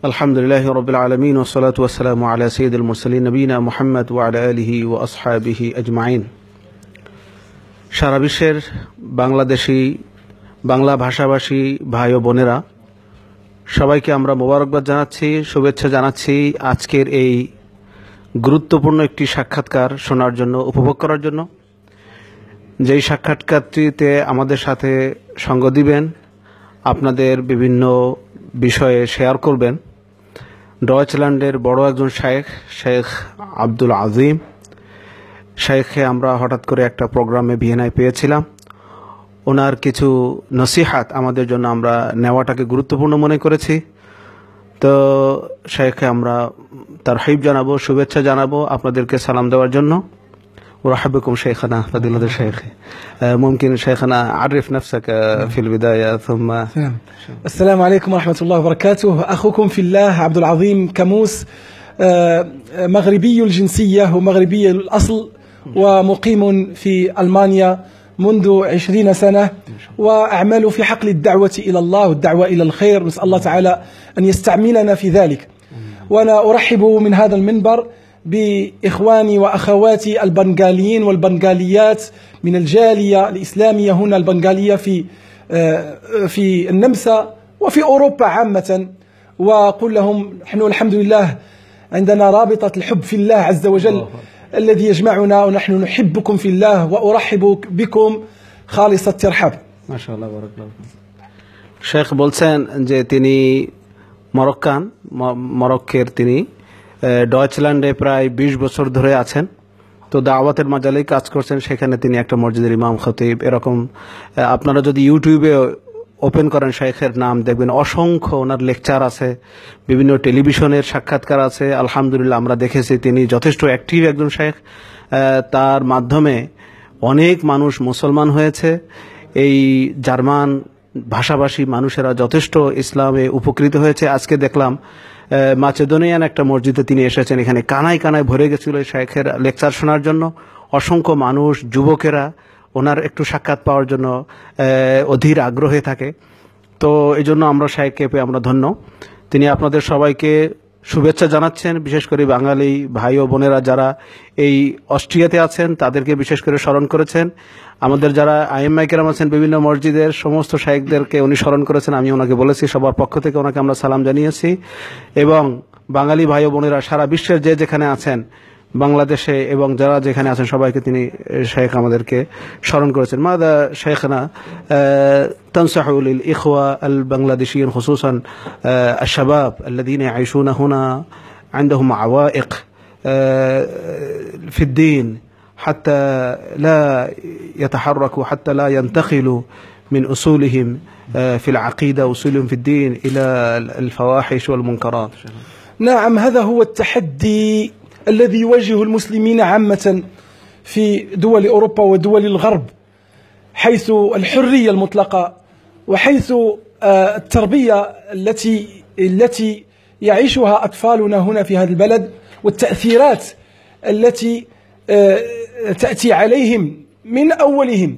আলহামদুলিল্লাহি রাব্বিল আলামিন ওয়া সলাতু ওয়া সালামু আলা সাইয়্যিদিল মুরসালিন নবিয়িনা মুহাম্মদ ওয়া আলা আলিহি ওয়া আসহাবিহি আজমাইন। সারা বিশ্বের বাংলাদেশি বাংলা ভাষাভাষী ভাই ও বোনেরা সবাইকে আমরা মোবারকবাদ জানাচ্ছি, শুভেচ্ছা জানাচ্ছি আজকের এই গুরুত্বপূর্ণ একটি সাক্ষাৎকার শোনার জন্য, উপভোগ করার জন্য। যেই সাক্ষাৎকারটিতে আমাদের সাথে সঙ্গ দিবেন, আপনাদের বিভিন্ন বিষয়ে শেয়ার করবেন ডয়েচল্যান্ডের বড় একজন শেখ আব্দুল আজিম শেখকে আমরা হঠাৎ করে একটা প্রোগ্রামে ভিয়েনায় পেয়েছিলাম। ওনার কিছু নসিহাত আমাদের জন্য আমরা নেওয়াটাকে গুরুত্বপূর্ণ মনে করেছি। তো শেখকে আমরা তারহিব জানাবো, শুভেচ্ছা জানাবো আপনাদেরকে সালাম দেওয়ার জন্য। ورحب بكم شيخنا فضيلة الشيخ. ممكن شيخنا عرف نفسك في البداية ثم السلام عليكم ورحمة الله وبركاته. أخوكم في الله عبد العظيم كاموس، مغربي الجنسية ومغربي الأصل، ومقيم في ألمانيا منذ 20 سنة، وأعمل في حقل الدعوة إلى الله والدعوة إلى الخير. نسأل الله تعالى أن يستعملنا في ذلك. وأنا أرحب من هذا المنبر بإخواني وأخواتي البنغاليين والبنغاليات من الجالية الإسلامية هنا البنغالية في النمسا وفي أوروبا عامة، وأقول لهم نحن الحمد لله عندنا رابطة الحب في الله عز وجل الذي يجمعنا، ونحن نحبكم في الله وأرحب بكم خالص الترحاب. ما شاء الله بارك الله فيك. শেখ বলছেন যে তিনি মরক্কের, তিনি ডয়েচল্যান্ডে প্রায় 20 বছর ধরে আছেন। তো দাওয়াতের মাজালেই কাজ করছেন। সেখানে তিনি একটা মসজিদের ইমাম, খতিব, এরকম আপনারা যদি ইউটিউবে ওপেন করেন শেখের নাম দেখবেন অসংখ্য ওনার লেকচার আছে, বিভিন্ন টেলিভিশনের সাক্ষাৎকার আছে। আলহামদুলিল্লাহ আমরা দেখেছি তিনি যথেষ্ট অ্যাক্টিভ একজন শেখ। তার মাধ্যমে অনেক মানুষ মুসলমান হয়েছে। এই জার্মান ভাষাভাষী মানুষেরা যথেষ্ট ইসলামে উপকৃত হয়েছে। আজকে দেখলাম মাচেদোনিয়ান একটা মসজিদে তিনি এসেছেন, এখানে কানায় কানায় ভরে গেছিল শেখের লেকচার শোনার জন্য। অসংখ্য মানুষ, যুবকেরা ওনার একটু সাক্ষাৎ পাওয়ার জন্য অধীর আগ্রহে থাকে। তো এই জন্য আমরা শেখকে পেয়ে আমরা ধন্য। তিনি আপনাদের সবাইকে শুভেচ্ছা জানাচ্ছেন, বিশেষ করে বাঙালি ভাই ও বোনেরা যারা এই অস্ট্রিয়াতে আছেন তাদেরকে বিশেষ করে স্মরণ করেছেন। আমাদের যারা আইএমআই কেরাম আছেন বিভিন্ন মসজিদের সমস্ত শাইখদেরকে উনি স্মরণ করেছেন। আমি ওনাকে বলেছি, সবার পক্ষ থেকে ওনাকে আমরা সালাম জানিয়েছি। এবং বাঙালি ভাই ও বোনেরা সারা বিশ্বের যে যেখানে আছেন, বাংলাদেশে এবং যারা যেখানে আছেন সবাইকে তিনি শেখ আমাদেরকে স্মরণ করেছেন। মাদা শেখনা تنصحوا للإخوة البنغلاديشيين خصوصا الشباب الذين يعيشون هنا عندهم عوائق في الدين حتى لا يتحركوا، حتى لا ينتقلوا من أصولهم في العقيدة وأصولهم في الدين إلى الفواحش والمنكرات؟ نعم، هذا هو التحدي الذي يواجه المسلمين عامة في دول أوروبا ودول الغرب، حيث الحرية المطلقة وحيث التربية التي يعيشها أطفالنا هنا في هذا البلد، والتأثيرات التي تأتي عليهم من أولهم.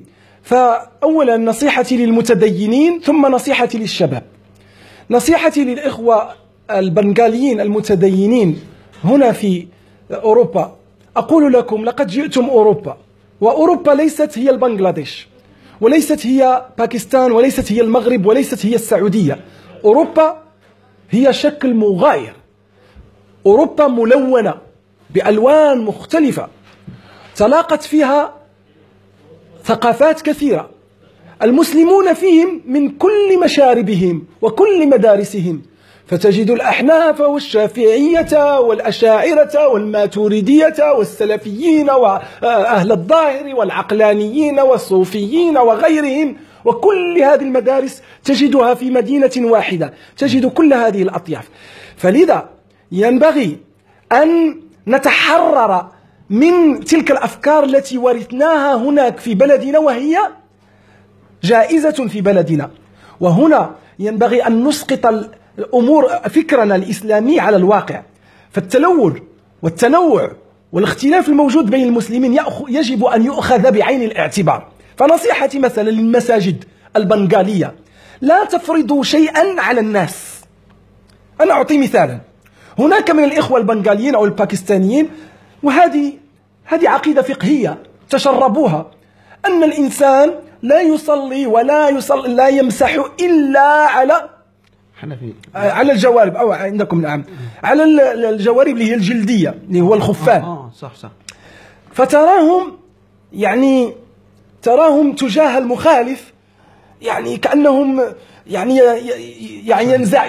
فأولا نصيحتي للمتدينين، ثم نصيحتي للشباب. نصيحتي للإخوة البنغاليين المتدينين هنا في أوروبا، أقول لكم لقد جئتم أوروبا، وأوروبا ليست هي البنغلاديش، وليست هي باكستان، وليست هي المغرب، وليست هي السعودية. أوروبا هي شكل مغاير، أوروبا ملونة بألوان مختلفة تلاقت فيها ثقافات كثيرة، المسلمون فيهم من كل مشاربهم وكل مدارسهم، فتجد الأحناف والشافعية والأشاعرة والماتوريدية والسلفيين وأهل الظاهر والعقلانيين والصوفيين وغيرهم، وكل هذه المدارس تجدها في مدينة واحدة، تجد كل هذه الأطياف. فلذا ينبغي أن نتحرر من تلك الأفكار التي ورثناها هناك في بلدنا، وهي جائزة في بلدنا. وهنا ينبغي أن نسقط الأمور فكرنا الإسلامي على الواقع. فالتلون والتنوع والاختلاف الموجود بين المسلمين يجب أن يؤخذ بعين الاعتبار. فنصيحتي مثلا للمساجد البنغالية، لا تفرضوا شيئا على الناس، أنا أعطي مثالا. هناك من الإخوة البنغاليين أو الباكستانيين، وهذه عقيدة فقهية تشربوها، أن الإنسان لا يصلي لا يمسح إلا على الجوارب، أو عندكم نعم على الجوارب اللي هي الجلدية اللي هو الخفان. صح. فتراهم تجاه المخالف يعني كأنهم يعني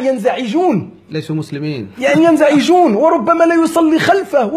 ينزعجون، ليسوا مسلمين، يعني ينزعجون، وربما لا يصلي خلفه،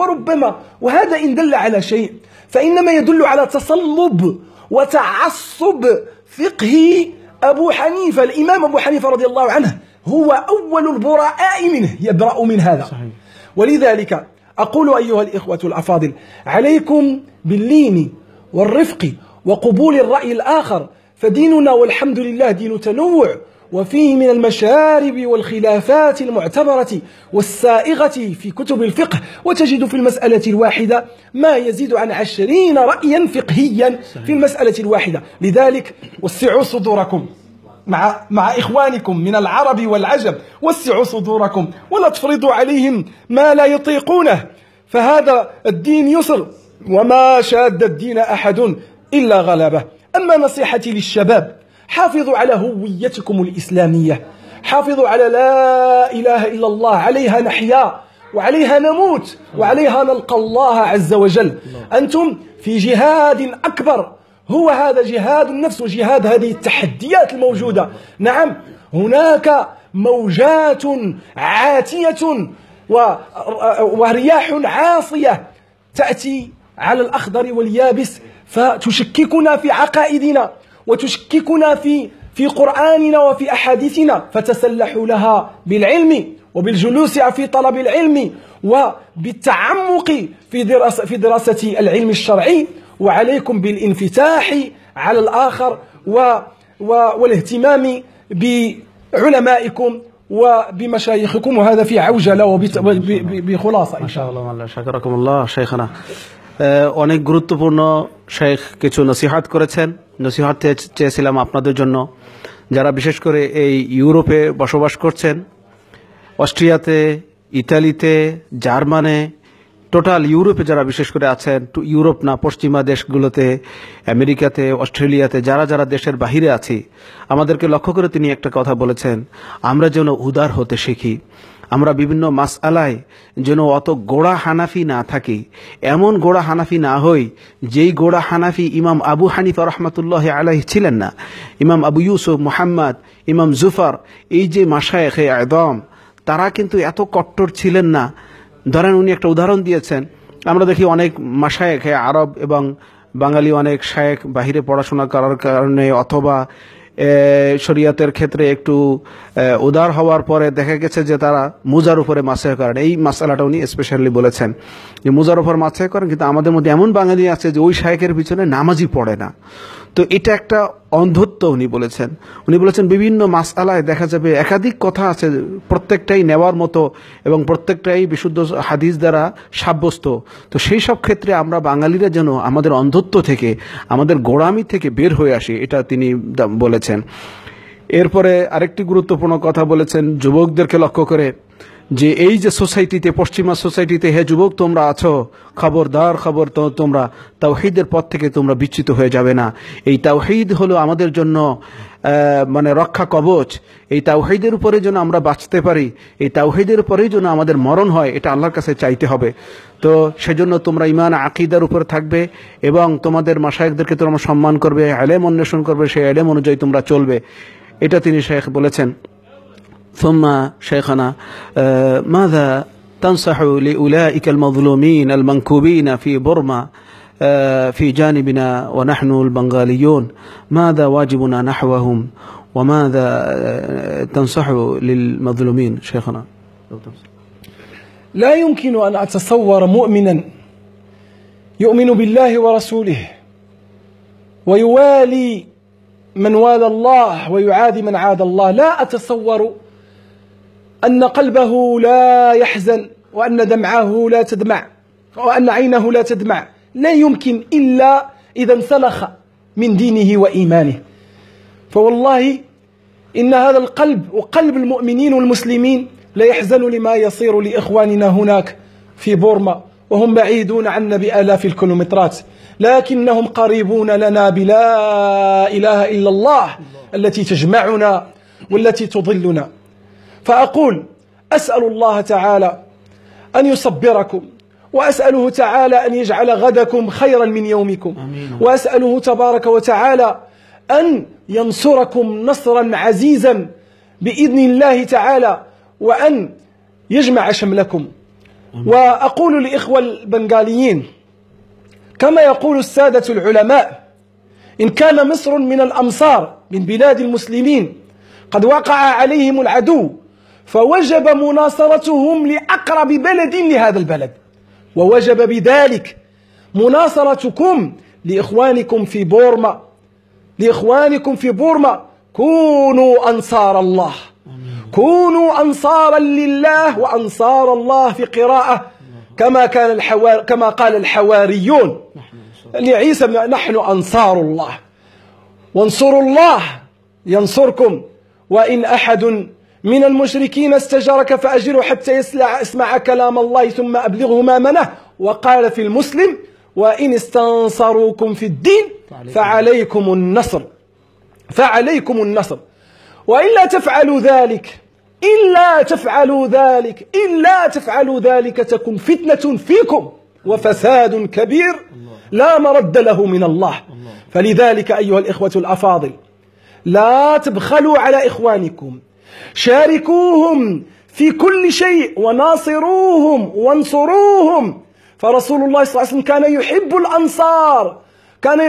وهذا إن دل على شيء فإنما يدل على تصلب وتعصب فقهي أبو حنيفة. الإمام أبو حنيفة رضي الله عنه هو أول البراء منه، يبرأ من هذا. صحيح. ولذلك أقول أيها الإخوة الأفاضل، عليكم باللين والرفق وقبول الرأي الآخر، فديننا والحمد لله دين تنوع، وفيه من المشارب والخلافات المعتبرة والسائغة في كتب الفقه، وتجد في المسألة الواحدة ما يزيد عن 20 رأيا فقهيا في المسألة الواحدة. لذلك وسعوا صدوركم مع إخوانكم من العرب والعجم، وسعوا صدوركم ولا تفرضوا عليهم ما لا يطيقونه، فهذا الدين يسر، وما شاد الدين أحد إلا غلبه. أما نصيحتي للشباب، حافظوا على هويتكم الإسلامية، حافظوا على لا إله إلا الله، عليها نحيا وعليها نموت وعليها نلقى الله عز وجل. أنتم في جهاد أكبر، هو هذا جهاد النفس وجهاد هذه التحديات الموجودة. نعم، هناك موجات عاتية ورياح عاصية تأتي على الأخضر واليابس، فتشككنا في عقائدنا وتشككنا في قرآننا وفي أحاديثنا، فتسلحوا لها بالعلم وبالجلوس في طلب العلم وبالتعمق في دراسة العلم الشرعي، وعليكم بالانفتاح على الآخر والاهتمام بعلمائكم وبمشايخكم، وهذا في عوجلة وبخلاصة إن شاء الله. شكركم الله شيخنا। অনেক গুরুত্বপূর্ণ শেখ কিছু নসিহত করেছেন। নসিহত চেয়েছিলাম আপনাদের জন্য, যারা বিশেষ করে এই ইউরোপে বসবাস করছেন, অস্ট্রিয়াতে, ইতালিতে, জার্মানে, টোটাল ইউরোপে যারা বিশেষ করে আছেন, ইউরোপ না পশ্চিমা দেশগুলোতে, আমেরিকাতে, অস্ট্রেলিয়াতে, যারা দেশের বাহিরে আছি, আমাদেরকে লক্ষ্য করে তিনি একটা কথা বলেছেন, আমরা যেন উদার হতে শিখি, আমরা বিভিন্ন মাসআলায় যেন অত গোড়া হানাফি না থাকি, এমন গোড়া হানাফি না হই যেই গোড়া হানাফি ইমাম আবু হানিফা রহমতুল্লাহ আলাইহি ছিলেন না, ইমাম আবু ইউসুফ, মুহাম্মদ, ইমাম জুফার, এই যে মাশায়েখে আযম, তারা কিন্তু এত কট্টর ছিলেন না। ধরেন উনি একটা উদাহরণ দিয়েছেন, আমরা দেখি অনেক মাশায়েখে আরব এবং বাঙালি অনেক শায়েখ বাহিরে পড়াশোনা করার কারণে অথবা শরিয়াতের ক্ষেত্রে একটু উদার হওয়ার পরে দেখা গেছে যে তারা মুজার উপরে মাসে করেন। এই মাসালাটা উনি স্পেশালি বলেছেন যে মুজার উপর মাসে করেন, কিন্তু আমাদের মধ্যে এমন বাঙালি আছে যে ওই শায়েখের পিছনে নামাজই পড়ে না। তো এটা একটা অন্ধত্ব উনি বলেছেন বিভিন্ন মাসআলায় দেখা যাবে একাধিক কথা আছে, প্রত্যেকটাই নেওয়ার মতো এবং প্রত্যেকটাই বিশুদ্ধ হাদিস দ্বারা সাব্যস্ত। তো সেই সব ক্ষেত্রে আমরা বাঙালিরা যেন আমাদের অন্ধত্ব থেকে, আমাদের গোড়ামি থেকে বের হয়ে আসি, এটা তিনি বলেছেন। এরপরে আরেকটি গুরুত্বপূর্ণ কথা বলেছেন যুবকদেরকে লক্ষ্য করে, যে এই যে সোসাইটিতে, পশ্চিমা সোসাইটিতে, হে যুবক তোমরা আছো, খবরদার তোমরা তাওহীদের পথ থেকে তোমরা বিচ্যুত হয়ে যাবে না। এই তাওহীদ হলো আমাদের জন্য মানে রক্ষা কবচ। এই তাওহীদের উপরে যেন আমরা বাঁচতে পারি, এই তাওহীদের উপরেই যেন আমাদের মরণ হয়, এটা আল্লাহর কাছে চাইতে হবে। তো সেজন্য তোমরা ঈমান আকীদার উপরে থাকবে এবং তোমাদের মাশায়েখদেরকে তোমরা সম্মান করবে, ইলম অন্বেষণ করবে, সেই ইলম অনুযায়ী তোমরা চলবে, এটা তিনি শেখ বলেছেন। ثم شيخنا ماذا تنصح لأولئك المظلومين المنكوبين في بورما في جانبنا ونحن البنغاليون، ماذا واجبنا نحوهم وماذا تنصح للمظلومين شيخنا؟ لا يمكن أن أتصور مؤمنا يؤمن بالله ورسوله ويوالي من والى الله ويعادي من عاد الله، لا أتصور أن قلبه لا يحزن وأن دمعه لا تدمع وأن عينه لا تدمع، لا يمكن إلا إذا انسلخ من دينه وإيمانه. فوالله إن هذا القلب وقلب المؤمنين والمسلمين لا يحزنني ما يصير لإخواننا هناك في بورما وهم بعيدون عنا بآلاف الكيلومترات، لكنهم قريبون لنا بلا إله إلا الله التي تجمعنا والتي تضلنا. فأقول أسأل الله تعالى أن يصبركم، وأسأله تعالى أن يجعل غدكم خيرا من يومكم، وأسأله تبارك وتعالى أن ينصركم نصرا عزيزا بإذن الله تعالى، وأن يجمع شملكم. وأقول لإخوة البنغاليين كما يقول السادة العلماء: إن كان مصر من الأمصار من بلاد المسلمين قد وقع عليهم العدو، فوجب مناصرتهم لأقرب بلد لهذا البلد، ووجب بذلك مناصرتكم لإخوانكم في بورما. لإخوانكم في بورما كونوا أنصار الله، كونوا أنصارا لله وأنصار الله في قراءة كما قال الحواريون لعيسى: نحن أنصار الله، وانصروا الله ينصركم، وإن أحد من المشركين استجارك فأجره حتى يسمع كلام الله ثم أبلغه مامنه. وقال في المسلم: وإن استنصروكم في الدين فعليكم النصر، فعليكم النصر، وإلا تفعلوا ذلك، إلا تفعلوا ذلك تكن فتنة فيكم وفساد كبير لا مرد له من الله. فلذلك أيها الإخوة الأفاضل، لا تبخلوا على إخوانكم، شاركوهم في كل شيء وناصروهم وانصروهم. فرسول الله صلى الله عليه وسلم كان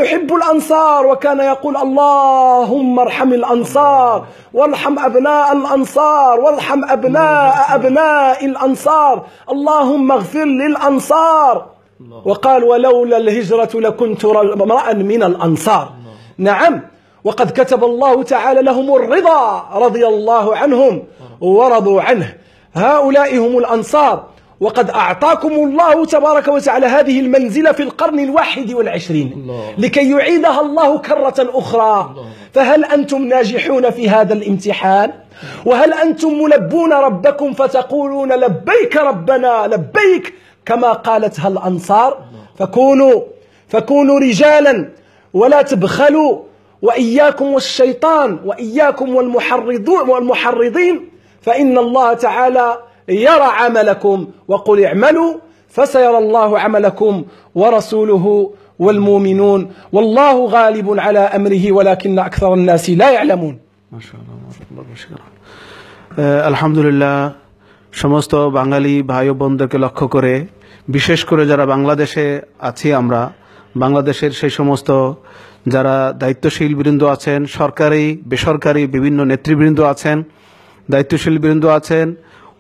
يحب الأنصار، وكان يقول: اللهم ارحم الأنصار وارحم أبناء الأنصار وارحم أبناء الأنصار، اللهم اغفر للأنصار. وقال: ولولا الهجرة لكنت امرأ من الأنصار. نعم، وقد كتب الله تعالى لهم الرضا، رضي الله عنهم ورضوا عنه. هؤلاء هم الأنصار، وقد أعطاكم الله تبارك وتعالى هذه المنزلة في القرن 21 لكي يعيدها الله كرة أخرى. فهل أنتم ناجحون في هذا الامتحان؟ وهل أنتم ملبون ربكم فتقولون: لبيك ربنا لبيك، كما قالتها الأنصار؟ فكونوا رجالا ولا تبخلوا، وإياكم والشيطان، وإياكم والمحرضين، فإن الله تعالى يرى عملكم. وقل اعملوا فسيرى الله عملكم ورسوله والمؤمنون، والله غالب على أمره ولكن أكثر الناس لا يعلمون। ما شاء الله। আলহামদুলিল্লাহ, সমস্ত বাঙালি ভাই ও বোনদেরকে লক্ষ্য করে, বিশেষ করে যারা বাংলাদেশে আছি আমরা, বাংলাদেশের সেই সমস্ত যারা দায়িত্বশীল বৃন্দ আছেন, সরকারি বেসরকারি বিভিন্ন নেতৃবৃন্দ আছেন, দায়িত্বশীল বৃন্দ আছেন,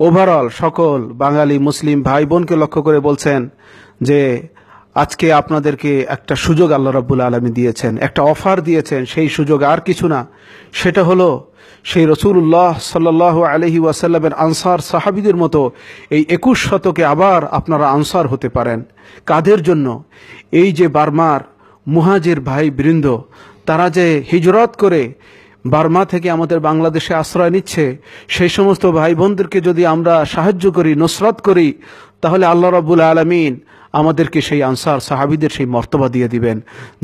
ওভারঅল সকল বাঙালি মুসলিম ভাই বোনকে লক্ষ্য করে বলছেন যে আজকে আপনাদেরকে একটা সুযোগ আল্লাহ রাব্বুল আলামিন দিয়েছেন, একটা অফার দিয়েছেন। সেই সুযোগ আর কিছু না, সেটা হলো সেই রাসূলুল্লাহ সাল্লাল্লাহু আলাইহি ওয়াসাল্লামের আনসার সাহাবীদের মতো এই 21 শতকে আবার আপনারা আনসার হতে পারেন। কাদের জন্য? এই যে বার্মার মুহাজির ভাই বৃন্দ, তারা যে হিজরত করে বার্মা থেকে আমাদের বাংলাদেশে আশ্রয় নিচ্ছে, সেই সমস্ত ভাই বোনদেরকে যদি আমরা সাহায্য করি, নুসরাত করি, তাহলে আল্লাহ রাব্বুল আলামিন আমাদেরকে সেই আনসার সাহাবীদের সেই মর্তবা দিয়ে দিবেন।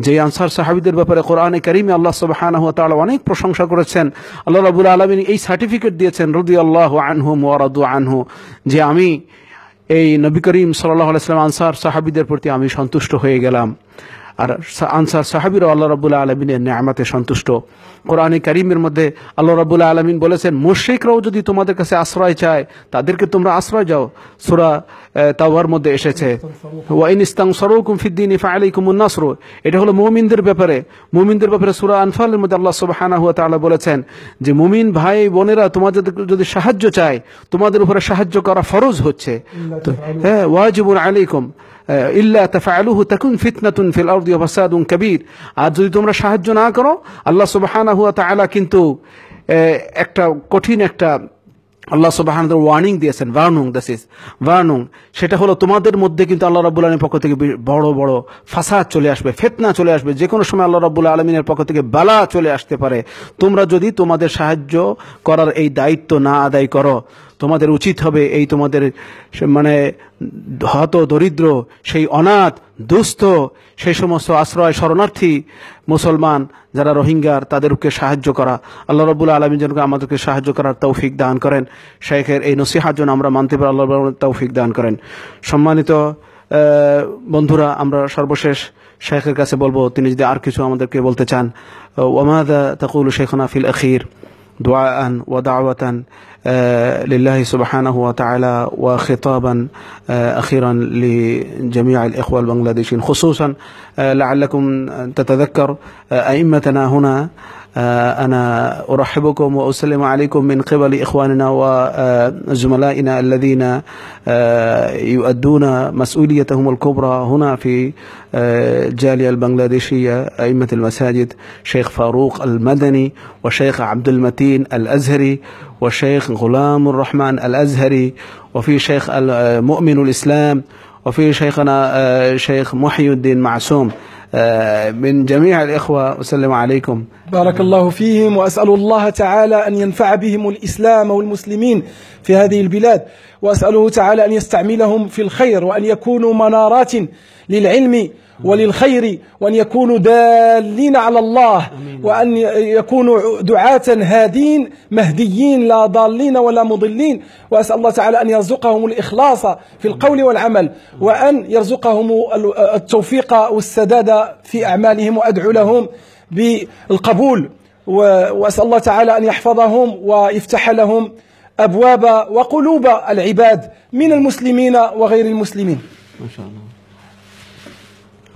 যে আনসার সাহাবীদের ব্যাপারে কোরআনে কারীমে আল্লাহ সুবহানাহু ওয়া তাআলা অনেক প্রশংসা করেছেন। আল্লাহ রাব্বুল আলামিন এই সার্টিফিকেট দিয়েছেন, রাদিয়াল্লাহু আনহুম ওয়া রাদু আনহু, যে আমি এই নবী করিম সাল্লাল্লাহু আলাইহি ওয়াসাল্লাম আনসার সাহাবীদের প্রতি আমি সন্তুষ্ট হয়ে গেলাম। আর আনসার সাহাবীরা আল্লাহ রাব্বুল আলামিনের নিয়ামতে সন্তুষ্ট। কোরআনে কারীমের মধ্যে আল্লাহ রাব্বুল আলামিন বলেছেন, মুশরিকরাও যদি তোমাদের কাছে আশ্রয় চায় তাদেরকে তোমরা আশ্রয় যাও। সূরা তাওবার মধ্যে এসেছে, ওয়া ইন ইস্তানসারুকুম ফিদ-দীনি ফাআলাইকুমুন নাসর। এটা হলো মুমিনদের ব্যাপারে। মুমিনদের ব্যাপারে সূরা আনফালের মধ্যে আল্লাহ সুবহানাহু ওয়া তাআলা বলেছেন যে মুমিন ভাই বোনেরা তোমাদের যদি সাহায্য চায়, তোমাদের উপরে সাহায্য করা ফরজ হচ্ছে। হ্যাঁ, ওয়াজিবুন আলাইকুম ইল্লা তাফআলুহু তাকুন ফিতনাতুন ফিল আরদি ওয়া ফাসাদুন কাবীর। আর যদি তোমরা সাহায্য না করো, আল্লাহ সুবহানাহু ওয়া তাআলা কিন্তু একটা কঠিন একটা আল্লাহ সুবহানাহু ওয়া তাআলা ওয়ার্নিং দিয়েছেন, ওয়ার্নিং। সেটা হলো তোমাদের মধ্যে কিন্তু আল্লাহ রাব্বুল আলামিনের পক্ষ থেকে বড় বড় ফাসাদ চলে আসবে, ফিতনা চলে আসবে। যে কোনো সময় আল্লাহ রাব্বুল আলামিনের পক্ষ থেকে বালা চলে আসতে পারে তোমরা যদি তোমাদের সাহায্য করার এই দায়িত্ব না আদায় করো। তোমাদের উচিত হবে এই তোমাদের মানে হত দরিদ্র, সেই অনাথ দুস্থ, সেই সমস্ত আশ্রয় শরণার্থী মুসলমান যারা রোহিঙ্গার, তাদেরকে সাহায্য করা। আল্লাহ রাব্বুল আলামিন যেন আমাদেরকে সাহায্য করার তৌফিক দান করেন। শেখের এই নসিহাত যেন আমরা মানতে পারি, আল্লাহ তৌফিক দান করেন। সম্মানিত বন্ধুরা, আমরা সর্বশেষ শেখের কাছে বলবো, তিনি যদি আর কিছু আমাদেরকে বলতে চান। ওয়ামাযা তাকুলু শেখনা ফিল আখির দুআআন ওয়া দাওয়াতান লিল্লাহি সুবহানাহু ওয়া তাআলা ওয়া খিতাবান আখিরান লিজামিআ الإخوة البنغلاديشيين خصوصا لعلكم تتذكر أئمتنا هنا. أنا أرحبكم وأسلم عليكم من قبل إخواننا وزملائنا الذين يؤدون مسؤوليتهم الكبرى هنا في الجالية البنغلاديشية، أئمة المساجد شيخ فاروق المدني وشيخ عبد المتين الأزهري وشيخ غلام الرحمن الأزهري، وفي شيخ مؤمن الإسلام، وفي شيخنا شيخ محي الدين معصوم. من جميع الإخوة أسلم عليكم. بارك الله فيهم، وأسأل الله تعالى أن ينفع بهم الإسلام والمسلمين في هذه البلاد، وأسأله تعالى أن يستعملهم في الخير، وأن يكونوا منارات للعلم وللخير، وأن يكونوا دالين على الله، وأن يكونوا دعاة هادين مهديين لا ضالين ولا مضلين. وأسأل الله تعالى أن يرزقهم الإخلاص في القول والعمل، وأن يرزقهم التوفيق والسداد في أعمالهم، وأدعو لهم بالقبول، وأسأل الله تعالى أن يحفظهم ويفتح لهم أبواب وقلوب العباد من المسلمين وغير المسلمين. ما شاء الله.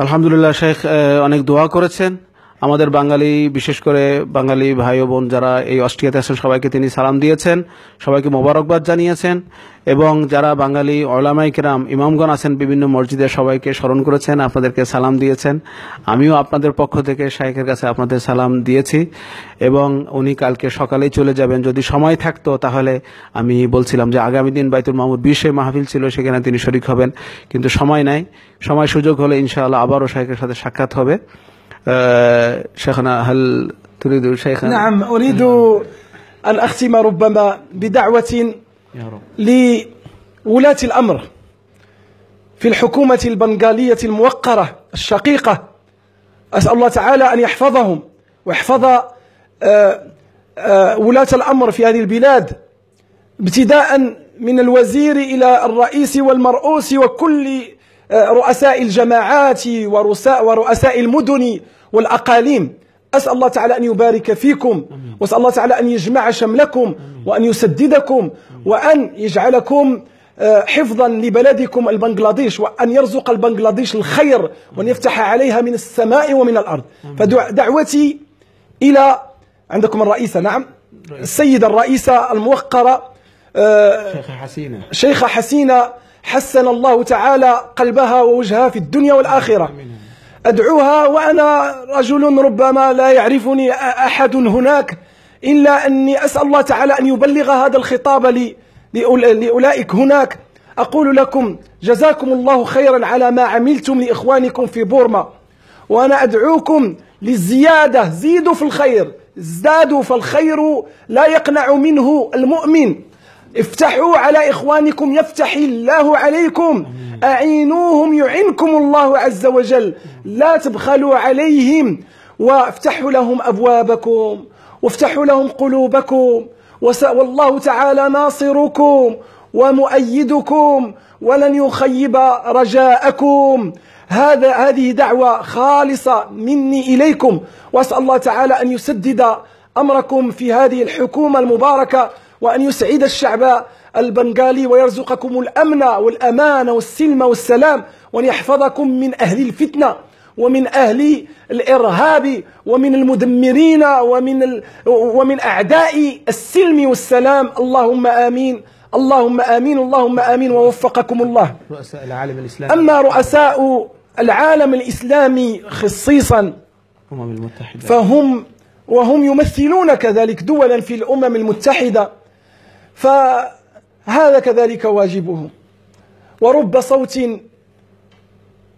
আলহামদুলিল্লাহ, শেখ অনেক দোয়া করেছেন আমাদের বাঙালি, বিশেষ করে বাঙালি ভাই ও বোন যারা এই অস্ট্রিয়াতে আছেন সবাইকে তিনি সালাম দিয়েছেন, সবাইকে মোবারকবাদ জানিয়েছেন, এবং যারা বাঙালি উলামায়ে কেরাম ইমামগণ আছেন বিভিন্ন মসজিদে সবাইকে স্মরণ করেছেন, আপনাদেরকে সালাম দিয়েছেন। আমিও আপনাদের পক্ষ থেকে শেখের কাছে আপনাদের সালাম দিয়েছি, এবং উনি কালকে সকালেই চলে যাবেন। যদি সময় থাকতো তাহলে আমি বলছিলাম যে আগামী দিন বাইতুল মামুর 20-এ মাহফিল ছিল, সেখানে তিনি শরীক হবেন, কিন্তু সময় নাই। সময় সুযোগ হলে ইনশাআল্লাহ আবারও শেখের সাথে সাক্ষাৎ হবে। شيخنا هل تريد شيخنا؟ نعم، أريد أن أختم ربما بدعوة لولاة الأمر في الحكومة البنغالية الموقرة الشقيقة. أسأل الله تعالى أن يحفظهم ويحفظ ولاة الأمر في هذه البلاد، ابتداء من الوزير إلى الرئيس والمرؤوس وكل رؤساء الجماعات ورؤساء المدن والأقاليم. أسأل الله تعالى أن يبارك فيكم، وأسأل الله تعالى أن يجمع شملكم، وأن يسددكم، وأن يجعلكم حفظا لبلدكم البنغلاديش، وأن يرزق البنغلاديش الخير، وأن يفتح عليها من السماء ومن الأرض. فدعوتي إلى عندكم الرئيسة، نعم، السيدة الرئيسة الموقرة شيخة حسينة، حسن الله تعالى قلبها ووجهها في الدنيا والآخرة. أدعوها وأنا رجل ربما لا يعرفني أحد هناك، إلا أني أسأل الله تعالى أن يبلغ هذا الخطاب لأولئك هناك. أقول لكم جزاكم الله خيرا على ما عملتم لإخوانكم في بورما، وأنا أدعوكم للزيادة، زيدوا في الخير، ازدادوا، فالخير لا يقنع منه المؤمن. افتحوا على إخوانكم يفتح الله عليكم، أعينوهم يعنكم الله عز وجل، لا تبخلوا عليهم، وافتحوا لهم أبوابكم، وافتحوا لهم قلوبكم، والله تعالى ناصركم ومؤيدكم ولن يخيب رجاءكم. هذه دعوة خالصة مني إليكم، وأسأل الله تعالى أن يسدد أمركم في هذه الحكومة المباركة، وأن يسعد الشعب البنغالي، ويرزقكم الأمن والأمان والسلم والسلام، وأن يحفظكم من أهل الفتنة ومن أهل الإرهاب ومن المدمرين ومن أعداء السلم والسلام. اللهم آمين، اللهم آمين، اللهم آمين، ووفقكم الله. رؤساء العالم الإسلامي، أما رؤساء العالم الإسلامي خصيصا وهم يمثلون كذلك دولا في الأمم المتحدة، فهذا كذلك واجبه. ورب صوت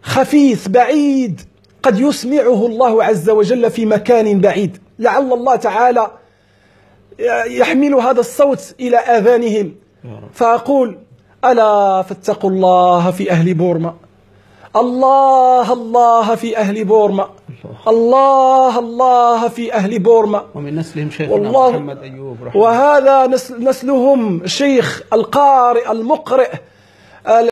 خفيف بعيد قد يسمعه الله عز وجل في مكان بعيد، لعل الله تعالى يحمل هذا الصوت إلى آذانهم فأقول ألا فاتقوا الله في أهل بورما، الله الله في أهل بورما، الله الله في أهل بورما. ومن نسلهم شيخنا محمد أيوب رحمه الله. وهذا نسلهم الشيخ القارئ المقرئ